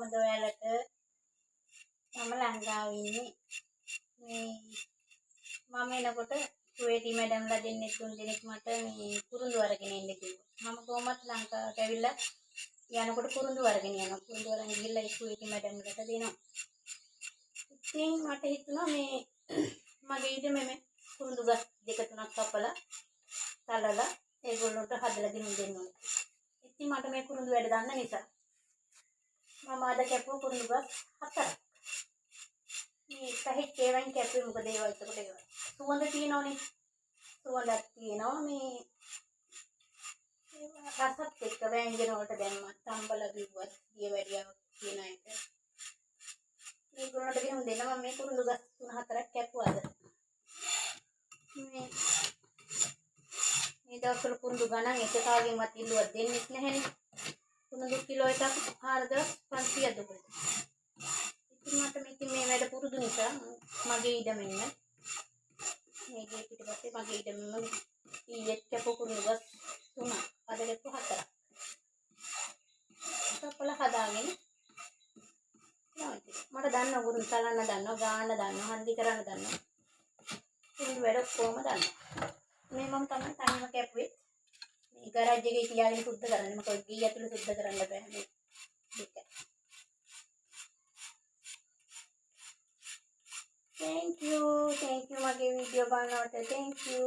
කොහමද ඔයාලට මම ලංකාවේ ඉන්නේ මේ මම එනකොට කුවේටි මැඩම්ලා දෙන්නේ 3 දෙනෙක් මට මේ කුරුඳු අරගෙන එන්න කිව්වා. මම කොහොමත් ලංකාවට ඇවිල්ලා යනකොට කුරුඳු අරගෙන යනවා. කුරුඳු අරන් ගිහලා ඒ කුවේටි මැඩම්ලට දෙනවා. ඉතින් මට හිතුණා මේ මගේ ඉඩමෙම කුරුඳු ගස් දෙක තුනක් කපලා තලලා ඒගොල්ලන්ට හදලා දෙන්න ඕනේ. ඉතින් මට මේ කුරුඳු වැඩ දන්න නිසා මම අද කැපුව කුරුඳු ගස් 4ක්. මේ පැහිච්ච ඒවායින් කැපුවේ මොකද ඒවා එතකොට ඒවා සුවඳ තියෙනවනේ. සුවඳක් තියෙනවා මේ ඒවා රසත් එක්ක වෑංජන වලට දැම්මත් තම්බල බිව්වත් දියවැඩියාවක් තියෙන එක. මේගොල්ලන්ට ගිහම දෙන්න මම මේ කුරුඳු ගස් 3-4ක් කැපුවාද. මේ දවස්වල කුරුඳු ගණන් එක කාගෙන්වත් ඉල්ලුවක් දෙන්නෙත් නැහැනේ. කුරුඳු කිලෝ එකක් 4500ක් දුකද. ඉතින් මට මේ වැඩ පුරුදු නිසා මගේ ඉඩමෙන්න මේකේ පිටපස්සේ මගේ ඉඩමෙන්න ඊයේ කැපු කුරුඳු ගස් 3ක් අද කැපු 4ක්. කපල හදාගෙන මට දන්න කුරුඳු තලන්න දන්නවා ගාන්න දන්නවා හන්දි කරන්න දන්නවා. කුරුඳු වැඩ කොහොම දන්නවා. මේ මම තමයි තනියම කැපුවේ. මේ ගරාජ් එකේ තියාගෙන සුද්ධ කරන්නේ. මොකද ගී ඇතුළේ සුද්ධ කරන්න බෑ මේ දෙක. Thank you මගේ වීඩියෝ බලනවට thank you.